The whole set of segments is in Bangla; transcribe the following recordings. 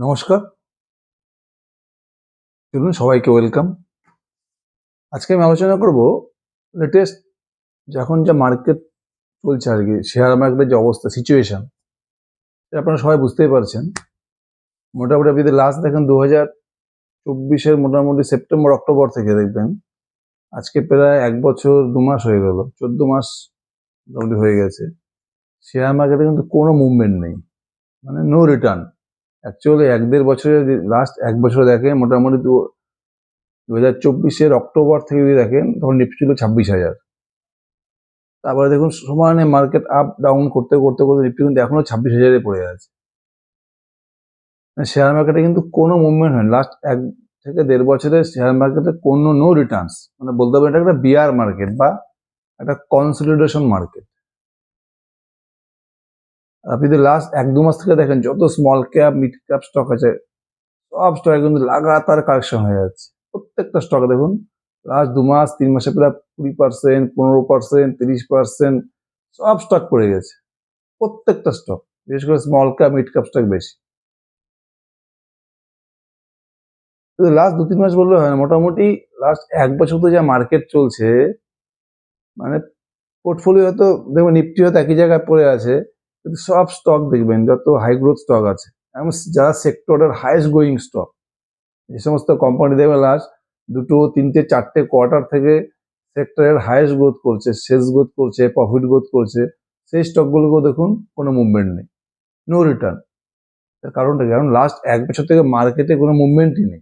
নমস্কার, চলুন সবাইকে ওয়েলকাম। আজকে আমি আলোচনা করব লেটেস্ট যখন যা মার্কেট চলছে আর কি, শেয়ার মার্কেটের যে অবস্থা সিচুয়েশন, আপনারা সবাই বুঝতেই পারছেন। মোটামুটি আপনি যদি লাস্ট দেখেন 2024-এর মোটামুটি সেপ্টেম্বর অক্টোবর থেকে দেখবেন আজকে প্রায় 1 বছর 2 মাস হয়ে গেল, 14 মাস মোটামুটি হয়ে গেছে। শেয়ার মার্কেটে কিন্তু কোনো মুভমেন্ট নেই, মানে নো রিটার্ন। অ্যাকচুয়ালি 1-1.5 বছরে লাস্ট 1 বছরে দেখেন মোটামুটি 2024-এর অক্টোবর থেকে যদি দেখেন তখন নিফটি ছিল 26,000। তারপরে দেখুন সমানে মার্কেট আপ ডাউন করতে করতে করতে নিফটি কিন্তু এখনো 26,000-এ পড়ে আছে। শেয়ার মার্কেটে কিন্তু কোনো মুভমেন্ট হয়নি লাস্ট 1 থেকে 1.5 বছরে। শেয়ার মার্কেটে কোনো নো রিটার্নস, মানে বলতে পারেন এটা একটা বিয়ার মার্কেট বা একটা কনসলিডেশন মার্কেট। আপনি যদি লাস্ট 1-2 মাস থেকে দেখেন যত small cap mid cap stock আছে সব স্টকে কিন্তু লাগাতার কারেকশন হয়ে যাচ্ছে। প্রত্যেকটা স্টকে দেখুন লাস্ট 2 মাস 3 মাসে প্রায় 20%, 15%, 30% সব স্টক পড়ে গেছে। প্রত্যেকটা স্টক, বিশেষ করে small cap mid cap stock বেশি। লাস্ট 2-3 মাস বললে হয় না, মোটামুটি লাস্ট 1 বছর তো যা মার্কেট চলছে, মানে পোর্টফোলিও হয়তো দেখবেন নিফটি হয়তো একই জায়গায় পড়ে আছে, কিন্তু সব স্টক দেখবেন যত হাই গ্রোথ স্টক আছে এবং যারা সেক্টরের হাইয়েস্ট গ্রোয়িং স্টক, যে সমস্ত কোম্পানি দেখবেন লাস্ট 2, 3, 4 কোয়ার্টার থেকে সেক্টরের হাইয়েস্ট গ্রোথ করছে, সেলস গ্রোথ করছে, প্রফিট গ্রোথ করছে, সেই স্টকগুলোকেও দেখুন কোনো মুভমেন্ট নেই, নো রিটার্ন। তার কারণটা কি? কারণ লাস্ট 1 বছর থেকে মার্কেটে কোনো মুভমেন্টই নেই,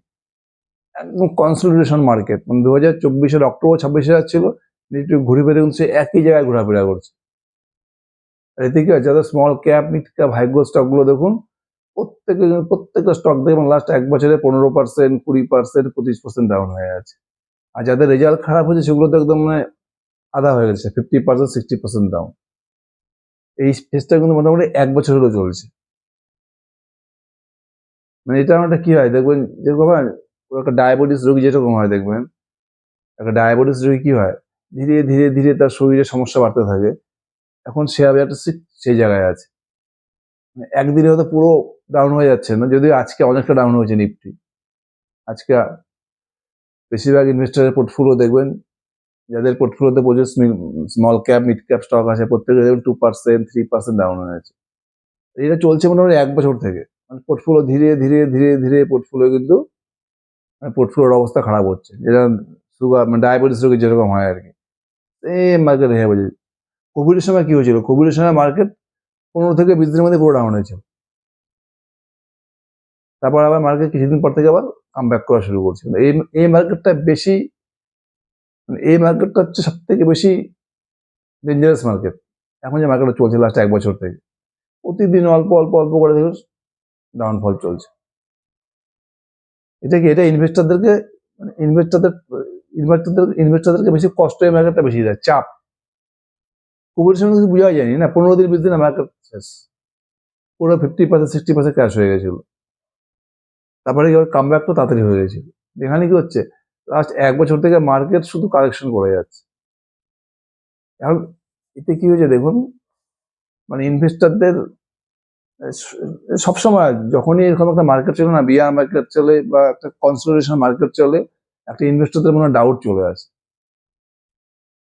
একদম কনসলিডেশন মার্কেট। মানে 2024-এর অক্টোবর 26,000 ছিল, নিফটি ঘুরে ফিরে কিন্তু সে একই জায়গায় ঘোরাফেরা করছে। এতে কি হয়, যাদের small cap mid cap high growth স্টকগুলো দেখুন প্রত্যেকটা স্টক দেখবেন লাস্ট 1 বছরে 15%, 20%, 25% ডাউন হয়ে আছে। আর যাদের রেজাল্ট খারাপ হয়েছে সেগুলো তো একদম মানে আধা হয়ে গেছে, 50%, 60% ডাউন। এই ফেজটা কিন্তু মোটামুটি 1 বছর হলো চলছে। মানে এটা একটা কি হয় দেখবেন, যেরকম হয় একটা ডায়াবেটিস রোগী যেরকম হয় দেখবেন, একটা ডায়াবেটিস রোগী কি হয়, ধীরে ধীরে ধীরে তার শরীরে সমস্যা বাড়তে থাকে। এখন শেয়ার বাজারটা সেই জায়গায় আছে, মানে একদিনে হয়তো পুরো ডাউন হয়ে যাচ্ছে না, যদিও আজকে অনেকটা ডাউন হয়েছে নিফটি। আজকে বেশিরভাগ ইনভেস্টরের পোর্টফোলিও দেখবেন, যাদের পোর্টফোলিওতে প্রচুর small cap mid cap stock আছে, প্রত্যেকে দেখবেন 2%, 3% ডাউন হয়েছে। এটা চলছে মোটামুটি 1 বছর থেকে। মানে পোর্টফোলিও ধীরে ধীরে ধীরে ধীরে পোর্টফোলিও কিন্তু পোর্টফোলিওর অবস্থা খারাপ হচ্ছে, যেটা সুগার মানে ডায়াবেটিস রোগী যেরকম হয় আর কি, সেম মার্কেট হয়ে যাবে। কোভিডের সময় কি হয়েছিল, কোভিডের সময় মার্কেট 15 থেকে 20 দিনের মধ্যে পুরো ডাউন হয়েছিল। তারপর আবার মার্কেট কিছুদিন পর থেকে আবার কাম ব্যাক করা শুরু করছে। এই মার্কেটটা বেশি, মানে এই মার্কেটটা হচ্ছে সব থেকে বেশি ডেঞ্জারাস মার্কেট। এখন যে মার্কেটটা চলছে লাস্ট 1 বছর থেকে, প্রতিদিন অল্প অল্প অল্প করে দেখুন ডাউনফল চলছে। এটা কি, এটা ইনভেস্টরদেরকে মানে ইনভেস্টরদেরকে বেশি কষ্ট, এই মার্কেটটা বেশি দেয়, চাপ। কোভিডের সময় কিছু বোঝা যায়নি না, 15 দিন 20 দিনে মার্কেট শেষ, পুরো 50%, 60% ক্র্যাশ হয়ে গেছিল। তারপরে কি কাম ব্যাক তো তাড়াতাড়ি হয়ে গেছিল। এখানে কি হচ্ছে, লাস্ট 1 বছর থেকে মার্কেট শুধু কারেকশন করে যাচ্ছে। এখন এতে কি হয়েছে দেখুন, মানে ইনভেস্টরদের সবসময় যখনই এরকম একটা মার্কেট চলে না, বিয়ার মার্কেট চলে বা একটা কনসলিডেশন মার্কেট চলে, একটা ইনভেস্টরদের মনে ডাউট চলে আসে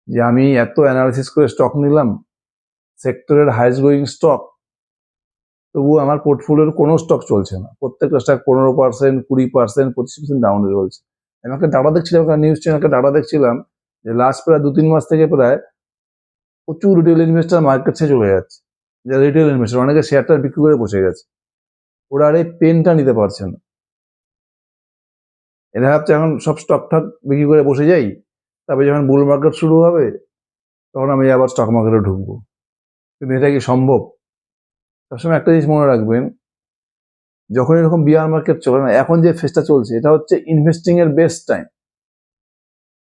যে আমি এত অ্যানালিসিস করে স্টক নিলাম, সেক্টরের হাইস্ট গ্রোয়িং স্টক, তবুও আমার পোর্টফোলিওর কোনো স্টক চলছে না। প্রত্যেকটা স্টক 15%, 20%, 25% ডাউনে চলছে। আমি একটা ডাটা দেখছিলাম, একটা নিউজ চ্যানেলকে ডাটা দেখছিলাম যে লাস্ট প্রায় 2-3 মাস থেকে প্রায় প্রচুর রিটেল ইনভেস্টর মার্কেট ছেড়ে চলে যাচ্ছে। যারা রিটেল ইনভেস্টর, অনেকে শেয়ারটা বিক্রি করে বসে গেছে, ওরা আর এই পেনটা নিতে পারছে না। এরা ভাবছে এখন সব স্টক ঠক বিক্রি করে বসে যাই, তারপরে যখন বুল মার্কেট শুরু হবে তখন আমি আবার স্টক মার্কেটে ঢুকবো। কিন্তু এটা কি সম্ভব? সবসময় একটা জিনিস মনে রাখবেন, যখন এরকম বিয়ার মার্কেট চলে না, এখন যে ফেজটা চলছে এটা হচ্ছে ইনভেস্টিং এর বেস্ট টাইম।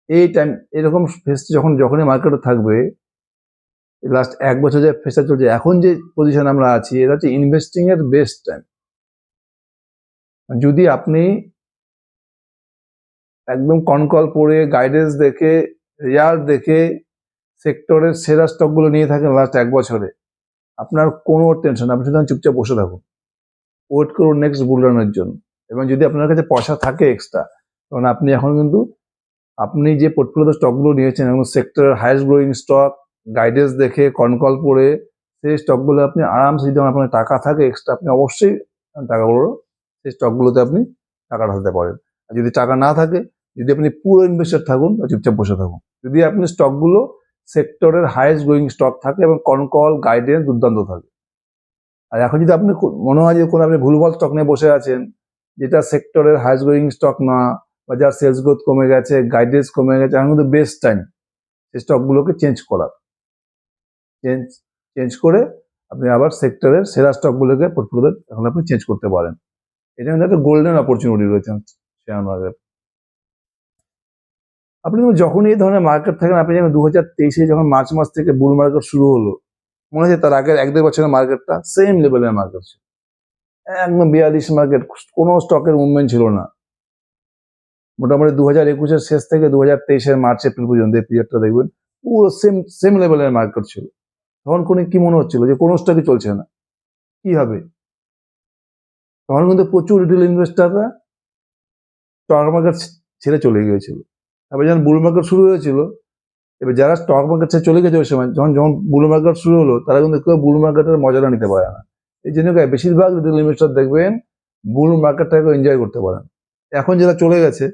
এই টাইম এরকম ফেজ যখনই মার্কেটে থাকবে, লাস্ট 1 বছর যে ফেজটা চলছে, এখন যে পজিশন আমরা আছি, এটা হচ্ছে ইনভেস্টিং এর বেস্ট টাইম। যদি আপনি একদম কনকল পড়ে গাইডেন্স দেখে রেজাল্ট দেখে সেক্টরের সেরা স্টকগুলো নিয়ে থাকেন লাস্ট 1 বছরে, আপনার কোনো টেনশন, আপনি শুধু চুপচাপ বসে থাকুন। ওয়েট করুন নেক্সট বুল রানের জন্য। এবং যদি আপনার কাছে পয়সা থাকে এক্সট্রা, তখন আপনি এখন কিন্তু আপনি যে পোর্টফোলিওতে স্টকগুলো নিয়েছেন এবং সেক্টরের হাইয়েস্ট গ্রোয়িং স্টক গাইডেন্স দেখে কনকল পড়ে সেই স্টকগুলো আপনি আরামসে, যদি আপনার টাকা থাকে এক্সট্রা, আপনি অবশ্যই টাকাগুলো সেই স্টকগুলোতে আপনি টাকা ঢালতে পারেন। আর যদি টাকা না থাকে, যদি আপনি পুরো ইনভেস্টার থাকুন, চুপচাপ বসে থাকুন। যদি আপনি স্টকগুলো সেক্টরের হাইয়েস্ট গ্রোয়িং স্টক থাকে এবং কনকল গাইডেন্স দুর্দান্ত থাকে। আর এখন যদি আপনি মনে হয় যে কোনো আপনি ভুলভাল স্টক নিয়ে বসে আছেন, যেটা সেক্টরের হাইয়েস্ট গ্রোয়িং স্টক না, বা যার সেলস গ্রোথ কমে গেছে, গাইডেন্স কমে গেছে, এখন কিন্তু বেস্ট টাইম সেই স্টকগুলোকে চেঞ্জ করার। চেঞ্জ করে আপনি আবার সেক্টরের সেরা স্টকগুলোকে পোর্টফোলিওতে এখন আপনি চেঞ্জ করতে পারেন। এটা কিন্তু একটা গোল্ডেন অপরচুনিটি রয়েছে শেয়ার মার্কেট। আপনি যখন এই ধরনের মার্কেট থাকেন, আপনি যেমন 2023-এ যখন মার্চ মাস থেকে বুল মার্কেট শুরু হলো, মনে হচ্ছে তার আগের 1-1.5 বছরের মার্কেটটা সেম লেভেলের মার্কেট ছিল, একদম 42 মার্কেট, কোনো স্টকের মুভমেন্ট ছিল না। মোটামুটি 2021-এর শেষ থেকে 2023-এর মার্চ এপ্রিল পর্যন্ত এই পিরিয়ডটা দেখবেন পুরো সেম লেভেলের মার্কেট ছিল। তখন কি মনে হচ্ছিল যে কোনো স্টকই চলছে না, কি হবে? তখন কিন্তু প্রচুর রিটেল ইনভেস্টাররা স্টক মার্কেট ছেড়ে চলে গিয়েছিল। তারপরে যখন বুল মার্কেট শুরু হয়েছিল, এবার যারা স্টক মার্কেট ছেড়ে চলে গেছে ওই সময়, যখন বুল মার্কেট শুরু হলো, তারা কিন্তু কেউ বুল মার্কেটের মজাটা নিতে পারে না। এই জন্য বেশিরভাগ রিটেল ইনভেস্টার দেখবেন বুল মার্কেটটাকে এনজয় করতে পারেন। এখন যারা চলে গেছে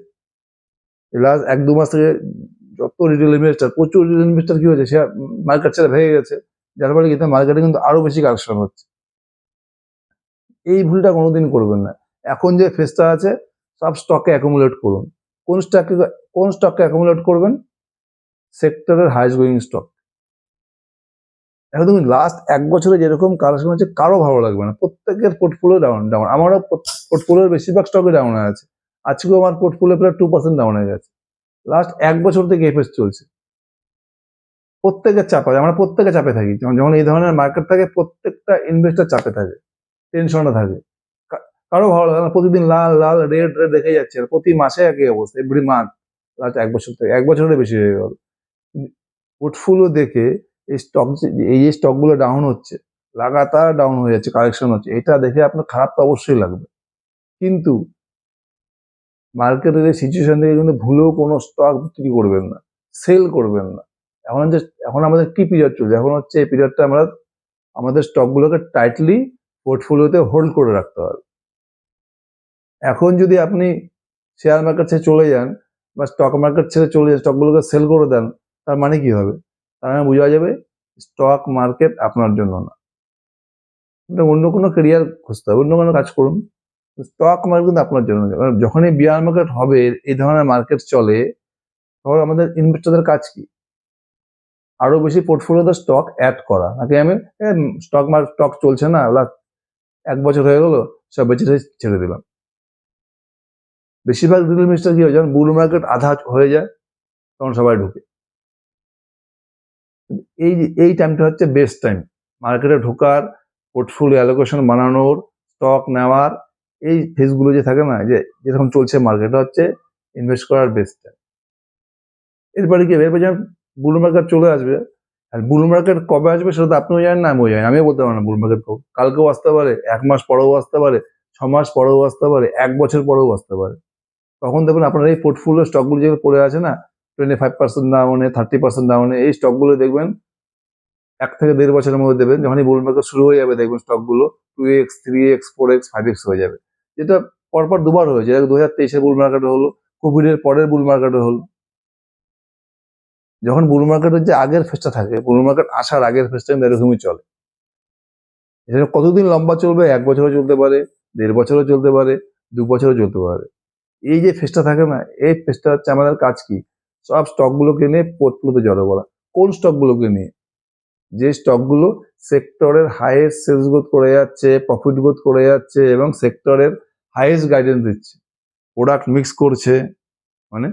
লাস্ট 1-2 মাস থেকে, যত রিটেল ইনভেস্টার, প্রচুর রিটেল ইনভেস্টার কি হয়েছে, সে মার্কেট ছেড়ে ভেঙে গেছে, যার ফলে কিন্তু মার্কেটে কিন্তু আরো বেশি কালেকশন হচ্ছে। এই ভুলটা কোনোদিন করবেন না। এখন যে ফেসটা আছে, সব স্টকে অ্যাকুমুলেট করুন। কোন স্টককে অ্যাকুমুলেট করবেন? সেক্টরের হাইয়েস্ট গ্রোয়িং স্টক। এখন দেখুন লাস্ট 1 বছরে যেরকম কালেকশন হচ্ছে, কারো ভালো লাগবে না, প্রত্যেকের পোর্টফোলিও ডাউন। আমারও পোর্টফোলিওর বেশিরভাগ স্টকে ডাউন হয়ে আছে। আজকেও আমার পোর্টফোলিও প্রায় 2% ডাউন হয়ে গেছে। লাস্ট 1 বছর থেকে এই ফেস চলছে। প্রত্যেকের চাপ আছে, আমরা প্রত্যেকে চাপে থাকি। যখন এই ধরনের মার্কেট থাকে, প্রত্যেকটা ইনভেস্টার চাপে থাকে, টেনশনে থাকে। কারো ভালো লাগে না, প্রতিদিন লাল রেড দেখে যাচ্ছে, প্রতি মাসে একই অবস্থা, এভরি মান্থ। লাস্ট 1 বছর থেকে, 1 বছরের বেশি হয়ে গেল। পোর্টফোলিও দেখে এই যে স্টকগুলো ডাউন হচ্ছে, লাগাতার ডাউন হয়ে যাচ্ছে, কারেকশন হচ্ছে, এটা দেখে আপনার খারাপ তো অবশ্যই লাগবে। কিন্তু মার্কেটের এই সিচুয়েশন থেকে কিন্তু ভুলেও কোনো স্টক বিক্রি করবেন না, সেল করবেন না। এখন আমাদের কি পিরিয়ড চলছে? এখন হচ্ছে এই পিরিয়ডটা আমরা আমাদের স্টকগুলোকে টাইটলি পোর্টফোলিওতে হোল্ড করে রাখতে হবে। এখন যদি আপনি শেয়ার মার্কেট ছেড়ে চলে যান, বা স্টক মার্কেট ছেড়ে চলে যান, স্টকগুলোকে সেল করে দেন, তার মানে কি হবে? তার মানে বোঝা যাবে স্টক মার্কেট আপনার জন্য না। অন্য কোনো কেরিয়ার খুঁজতে হবে, অন্য কোনো কাজ করুন। স্টক মার্কেট কিন্তু আপনার জন্য। যখনই বিয়ার মার্কেট হবে, এই ধরনের মার্কেট চলে, তখন আমাদের ইনভেস্টরদের কাজ কি? আরো বেশি পোর্টফোলিওতে স্টক অ্যাড করা, নাকি আমি স্টক চলছে না, 1 বছর হয়ে গেল, সব বেঁচে ছেড়ে দিলাম। বেশিরভাগ রিটেল ইনভেস্টর কি হয়, যখন বুল মার্কেট আধা হয়ে যায়, তখন সবাই ঢুকে। এই টাইমটা হচ্ছে বেস্ট টাইম মার্কেটে ঢোকার, পোর্টফোলিও অ্যালোকেশন বানানোর, স্টক নেওয়ার। এই ফেজগুলো যে থাকে না, যে যেরকম চলছে মার্কেট, হচ্ছে ইনভেস্ট করার বেস্ট টাইম। এরপরে কি, এরপরে যখন বুল মার্কেট চলে আসবে, আর বুল মার্কেট কবে আসবে সেটা তো আপনিও জানেন না, আমিও জানি, আমিও বলতে পারবো না বুল মার্কেট কবে। কালকেও আসতে পারে, 1 মাস পরেও আসতে পারে, 6 মাস পরেও আসতে পারে, 1 বছর পরেও আসতে পারে। তখন দেখবেন আপনার এই পোর্টফোলিও স্টকগুলো যেগুলো পড়ে আছে না, 25% ডাউনে, 30% ডাউনে, এই স্টকগুলো দেখবেন 1 থেকে 1.5 বছরের মধ্যে দেবেন, যখনই বুল মার্কেট শুরু হয়ে যাবে, দেখবেন স্টকগুলো 2x, 3x, 4x, 5x হয়ে যাবে। যেটা পরপর দুবার হয়েছে, 2023-এর বুল মার্কেটে হলো, কোভিডের পরের বুল মার্কেটে হলো। যখন বুল মার্কেটের যে আগের ফেজটা থাকে, বুল মার্কেট আসার আগের ফেজটা কিন্তু এরকমই চলে। এটা কতদিন লম্বা চলবে? 1 বছরও চলতে পারে, 1.5 বছরও চলতে পারে, 2 বছরও চলতে পারে। এই যে ফেজটা থাকে না, এই ফেজটা হচ্ছে আমাদের কাজ কি? সব স্টকগুলোকে নিয়ে পোর্টফোলিওতে জড়ো করা। কোন স্টকগুলোকে নিয়ে? যে স্টকগুলো সেক্টরের হাইয়েস্ট সেলস গ্রোথ করে যাচ্ছে, প্রফিট গ্রোথ করে যাচ্ছে, এবং সেক্টরের হাইয়েস্ট গাইডেন্স দিচ্ছে, প্রোডাক্ট মিক্স করছে, মানে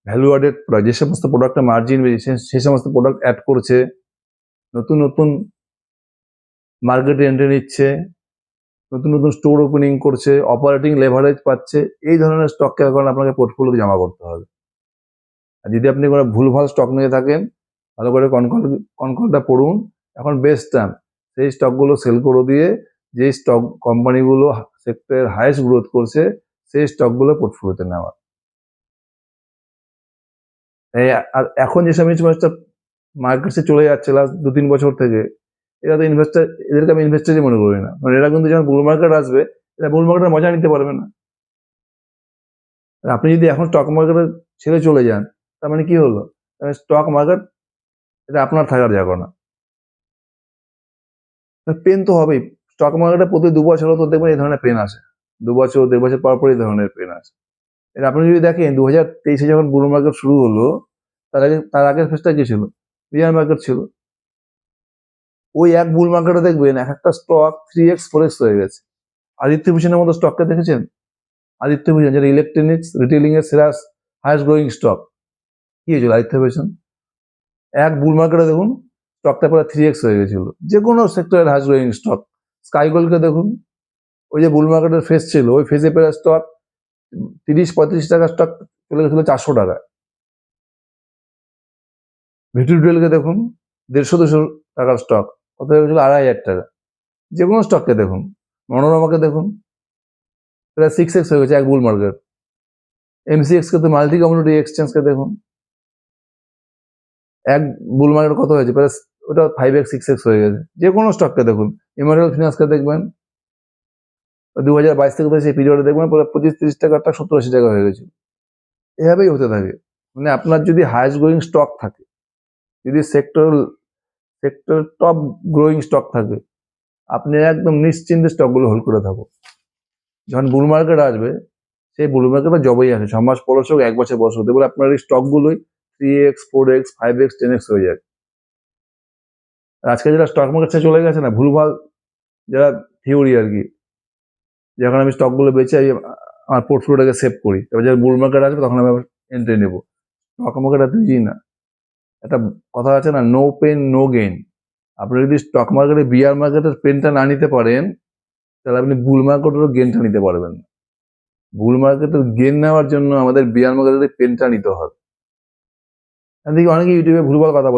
ভ্যালু অ্যাডেড প্রোডাক্ট, যে সমস্ত প্রোডাক্টে মার্জিন বেশি, সেই সমস্ত প্রোডাক্ট অ্যাড করছে, নতুন মার্কেটে এন্ট্রি নিচ্ছে, নতুন স্টোর ওপেনিং করছে, অপারেটিং লেভারেজ পাচ্ছে। এই ধরনের স্টককে এখন আপনাকে পোর্টফোলিওতে জমা করতে হবে। আর যদি আপনি কোনো ভুলভাল স্টক নিয়ে থাকেন, ভালো করে কনকলটা পড়ুন। এখন বেস্ট টাইম সেই স্টকগুলো সেল করে দিয়ে, যে স্টক কোম্পানিগুলো সেক্টরের হাইয়েস্ট গ্রোথ করছে সেই স্টকগুলো পোর্টফোলিওতে নেওয়া। আর এখন যেসব ইনভেস্টার মার্কেটে চলে যাচ্ছে লাস্ট 2-3 বছর থেকে, এরা তো ইনভেস্টার, এদেরকে আমি ইনভেস্টারই মনে করি না। কারণ এরা কিন্তু যখন বুল মার্কেট আসবে, এরা বুল মার্কেটের মজা নিতে পারবে না। আর আপনি যদি এখন স্টক মার্কেটে ছেড়ে চলে যান, তার মানে কি হলো? স্টক মার্কেট এটা আপনার থাকার জায়গা না। পেন তো হবেই। স্টক মার্কেটে প্রতি 2 বছর তো দেখবেন এই ধরনের পেন আসে। 2 বছর 1.5 বছর পর এই ধরনের পেন আসে। এটা আপনি যদি দেখেন 2023 যখন বুল মার্কেট শুরু হলো, তার আগের ফেজটা কি ছিল? বিয়ার মার্কেট ছিল। ওই এক বুল মার্কেটে দেখবেন এক একটা স্টক 3x 4x হয়ে গেছে। আদিত্য ভূষণের মতো স্টককে দেখেছেন? আদিত্য ভূষণ যেটা ইলেকট্রনিক্স রিটেলিং এর সেরা হাইয়েস্ট গ্রোয়িং স্টক, কি হয়েছিল আদিত্য ভূষণ? এক বুল মার্কেটে দেখুন স্টকটা প্রায় 3x হয়ে গেছিল। যে কোনো সেক্টরের হাইয়েস্ট গ্রোয়িং স্টক। স্কাই গোল্ডকে দেখুন, ওই যে বুল মার্কেটের ফেজ ছিল, ওই ফেজে প্রায় স্টক 30-35 টাকা স্টক চলে গেছিল 400 টাকায়। ভিটিডুয়েলকে দেখুন, 150-200 টাকার স্টক কত হয়ে গেছিল? 2500 টাকা। যে কোনো স্টককে দেখুন, মনোরমাকে দেখুন, প্রায় 6x হয়ে গেছে এক বুল মার্কেট। MCX কে তো মাল্টি কমিউনিটি এক্সচেঞ্জকে দেখুন, এক বুল মার্কেট কত হয়েছে? প্রায় ওটা 5x 6x হয়ে গেছে। যে কোনো স্টককে দেখুন, এমারেল ফিনান্সকে দেখবেন 2022 থেকে সেই পিরিয়ডে দেখবেন পুরো 25-30 টাকা 70-80 টাকা হয়ে গেছে। এভাবেই হতে থাকে। মানে আপনার যদি হাইয়েস্ট গ্রোয়িং স্টক থাকে, যদি সেক্টর টপ গ্রোয়িং স্টক থাকে, আপনি একদম নিশ্চিন্তে স্টকগুলো হোল্ড করে থাকুন। যখন বুল মার্কেট আসবে, সেই বুল মার্কেটে জবেই আসে 6 মাস পর হোক 1 বছর পর হোক, দেখবেন আপনার এই স্টকগুলোই 3x 4x 5x 10x হয়ে যায়। আজকে যারা স্টক মার্কেট চলে গেছে না, ভুলভাল যারা থিওরি আর কি, যখন আমি স্টকগুলো বেচে আমার পোর্টফোলিওটাকে সেভ করি, এবার যখন বুল মার্কেট আসবে তখন আমি এন্ট্রি নেবো। স্টক মার্কেট এত ইজি না। একটা কথা আছে না, নো পেন নো গেইন। আপনি যদি স্টক মার্কেটে বিয়ার মার্কেটের পেনটা না নিতে পারেন, তাহলে আপনি বুল মার্কেটেরও গেনটা নিতে পারবেন না। বুল মার্কেটের গেন নেওয়ার জন্য আমাদের বিয়ার মার্কেটের পেনটা নিতে হবে। দেখি অনেকে ইউটিউবে ভুলভাল কথা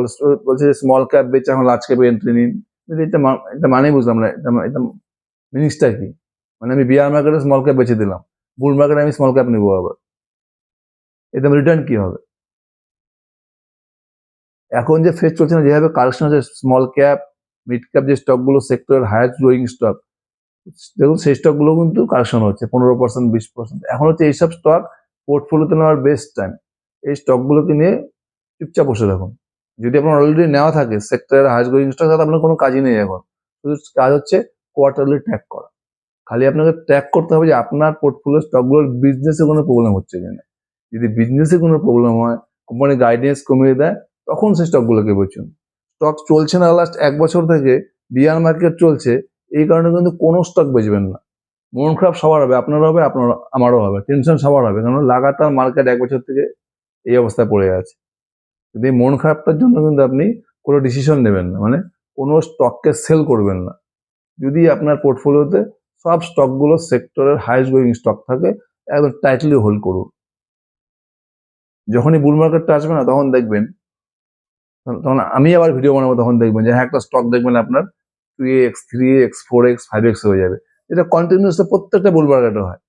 বলছে যে স্মল ক্যাপ বেচে এখন লার্জ ক্যাপে এন্ট্রি নিন। এটা মানেই বুঝলাম না, এটা মিনিংসটা কি? মানে আমি বিয়ার মার্কেটে স্মল ক্যাপ বেচে দিলাম, বুল মার্কেটে আমি স্মল ক্যাপ নিবো আবার, এটা রিটার্ন কি হবে? এখন যে ফেজ চলছে না, যেভাবে কালেকশন হচ্ছে স্মল ক্যাপ মিড ক্যাপ যে স্টকগুলো সেক্টরের হাইয়েস্ট গ্রোয়িং স্টক, দেখুন সেই স্টকগুলো কিন্তু কালেকশন হচ্ছে 15% 20%। এখন হচ্ছে এইসব স্টক পোর্টফোলিওতে নেওয়ার বেস্ট টাইম। এই স্টকগুলোকে নিয়ে চুপচাপ বসে থাকুন। যদি আপনার অলরেডি নেওয়া থাকে সেক্টরের হাইয়েস্ট গ্রোয়িং স্টক, তাহলে আপনার কোনো কাজই নেই এখন। শুধু কাজ হচ্ছে কোয়ার্টারলি ট্র্যাক করা। খালি আপনাকে ট্র্যাক করতে হবে যে আপনার পোর্টফোলিও স্টকগুলোর বিজনেসে কোনো প্রবলেম হচ্ছে কিনা। যদি বিজনেসে কোনো প্রবলেম হয়, কোম্পানি গাইডেন্স কমিয়ে দেয়, তখন সেই স্টকগুলোকে বেচুন। স্টক চলছে না লাস্ট 1 বছর থেকে, বিয়ার মার্কেট চলছে, এই কারণে কিন্তু কোনো স্টক বেচবেন না। মন খারাপ সবার হবে, আপনারও হবে, আমারও হবে, টেনশন সবার হবে, কারণ লাগাতার মার্কেট 1 বছর থেকে এই অবস্থায় পড়ে আছে। কিন্তু এই মন খারাপটার জন্য কিন্তু আপনি কোনো ডিসিশন নেবেন না, মানে কোনো স্টককে সেল করবেন না। যদি আপনার পোর্টফোলিওতে সব স্টকগুলো সেক্টরের হাইয়েস্ট গ্রোয়িং স্টক থাকে, একদম টাইটলি হোল্ড করুন। যখনই বুল মার্কেটটা আসবে না, তখন দেখবেন, তখন আমি আবার ভিডিও বানাবো, তখন দেখবেন যে হ্যাঁ একটা স্টক দেখবেন আপনার 2x 3x 4x 5x হয়ে যাবে। এটা কন্টিনিউয়াস প্রত্যেকটা বুল মার্কেটে হয়।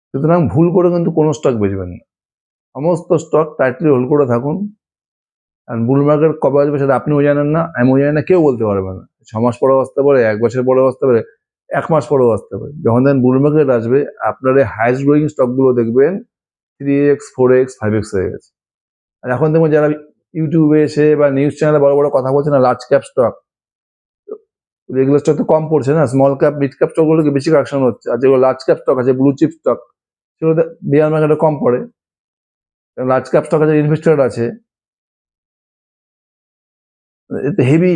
সুতরাং ভুল করে কিন্তু কোনো স্টক বেচবেন না। সমস্ত স্টক টাইটলি হোল্ড করে থাকুন। আর বুল মার্কেট কবে আসবে সেটা আপনিও জানেন না, আমিও জানি না, কেউ বলতে পারবে না। 6 মাস পরেও আসতে পারে, 1 বছর পরেও আসতে পারে, 1 মাস পরেও আসতে পারে। যখন দেখেন বুল মার্কেট আসবে, আপনার এই হাইয়েস্ট গ্রোয়িং স্টকগুলো দেখবেন 3x 4x 5x হয়ে গেছে। আর এখন দেখবেন যারা ইউটিউবে এসে বা নিউজ চ্যানেলে বড় বড় কথা বলছে না, লার্জ ক্যাপ স্টক, এগুলো স্টক তো কম পড়ছে না, স্মল ক্যাপ মিড ক্যাপ স্টকগুলোকে বেশি কালেকশন হচ্ছে। আর যেগুলো লার্জ ক্যাপ স্টক আছে, ব্লু চিপ স্টক, সেগুলোতে বিয়ার মার্কেটে কম পড়ে। লার্জ ক্যাপ স্টক আছে, ইনভেস্টর আছে, এতে হেভি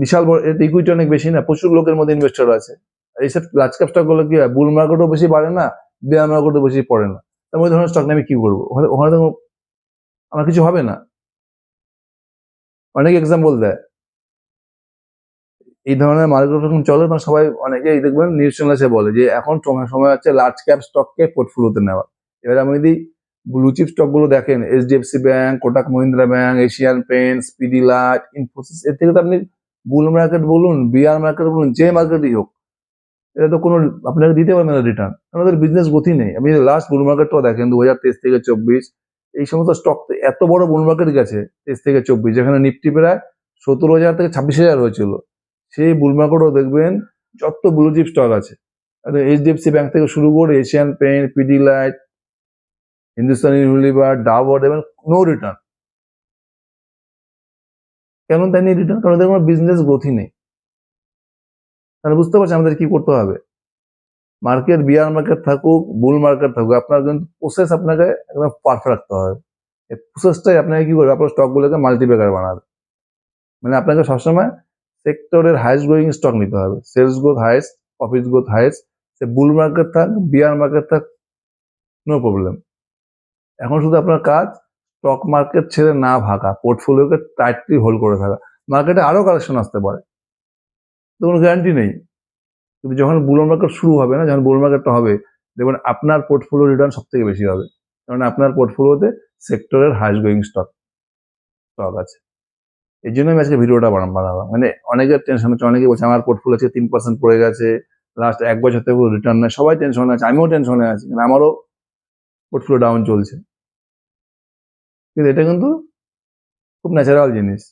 বিশাল বড়, এতে ইকুইটি অনেক বেশি না, প্রচুর লোকের মধ্যে ইনভেস্টর আছে। এইসব লার্জ ক্যাপ স্টক গুলো কি হয়, বুল মার্কেটও বেশি বাড়ে না, বেয়ার মার্কেটও বেশি পড়ে না। ওই ধরনের স্টক নিয়ে আমি কি করবো? ওখানে তো আমার কিছু হবে না। অনেক এক্সাম্পল দেয়। এই ধরনের মার্কেট যখন চলে, তখন সবাই অনেকেই দেখবেন নিউজ চ্যানেল এসে বলে যে এখন সময় হচ্ছে লার্জ ক্যাপ স্টককে পোর্টফোলিওতে নেওয়া। এবার আপনি যদি ব্লু চিপ স্টক গুলো দেখেন, HDFC bank, Kotak Mahindra bank, Asian paints, Pidilite, Infosys, এর থেকে তো আপনি বুল মার্কেট বলুন, বিয়ার মার্কেট বলুন, যে মার্কেটই হোক, এটা তো কোনো আপনাকে দিতে পারবে না রিটার্ন, কারণ ওদের বিজনেস গতি নেই। আপনি লাস্ট বুল মার্কেটটাও দেখেন 2023 থেকে 24, এই সমস্ত স্টক এত বড় বুল মার্কেট গেছে 23 থেকে 24, যেখানে নিফটি প্রায় 17,000 থেকে 26,000 হয়েছিল। সেই বুল মার্কেটও দেখবেন যত ব্লু চিপ স্টক আছে, এইচডিএফসি ব্যাংক থেকে শুরু করে Asian paint, Pidilite, Hindustan Unilever, Dabur, এবং নো রিটার্ন। কেন তাই নেই রিটার্ন? কারণ ওদের কোনো বিজনেস গ্রোথই নেই। তাহলে বুঝতে পারছি আমাদের কি করতে হবে। মার্কেট, বিয়ার মার্কেট থাকুক, বুল মার্কেট থাকুক, আপনার কিন্তু প্রসেস আপনাকে একদম পারফেক্ট রাখতে হবে। এই প্রসেসটাই আপনাকে কি করবে, আপনার স্টকগুলোকে মাল্টিপ্যাকার বানাবে। মানে আপনাকে সবসময় সেক্টরের হাইস্ট গ্রোয়িং স্টক নিতে হবে, sales growth highest, profit growth highest. সে বুল মার্কেট থাক, বিয়ার মার্কেট থাক, নো প্রবলেম। এখন শুধু আপনার কাজ স্টক মার্কেট ছেড়ে না ভাগা, পোর্টফোলিওকে টাইটলি হোল্ড করে থাকা। মার্কেটে আরো কালেকশন আসতে পারে, তো কোনো গ্যারান্টি নেই, কিন্তু যখন বুল মার্কেট শুরু হবে না, যখন বুল মার্কেটটা হবে, দেখবেন আপনার পোর্টফোলিও রিটার্ন সব থেকে বেশি হবে, কারণ আপনার পোর্টফোলিওতে সেক্টরের হাইস্ট গ্রোয়িং স্টক আছে। এই জন্য আমি আজকে ভিডিওটা বানালাম। মানে অনেকের টেনশন হচ্ছে, অনেকে বলছে আমার পোর্টফোলিও আছে 3% পড়ে গেছে, লাস্ট 1 বছর থেকে রিটার্ন নেই। সবাই টেনশনে আছে, আমিও টেনশনে আছি, আমারও পোর্টফোলিও ডাউন চলছে। কিন্তু এটা কিন্তু খুব ন্যাচারাল জিনিস।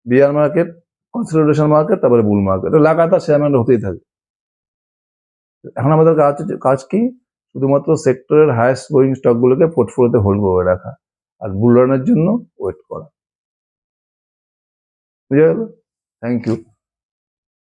বিয়ার মার্কেট, কনসলিডেশন মার্কেট, তারপরে বুল মার্কেট, লাগাতার শেয়ার মার্কেট হতেই থাকে। এখন আমাদের কাজ কি? শুধুমাত্র সেক্টরের হাইয়েস্ট গ্রোয়িং স্টকগুলোকে পোর্টফোলিওতে হোল্ড করে রাখা, আর বুল রানের জন্য ওয়েট করা। বুঝে গেল? Thank you.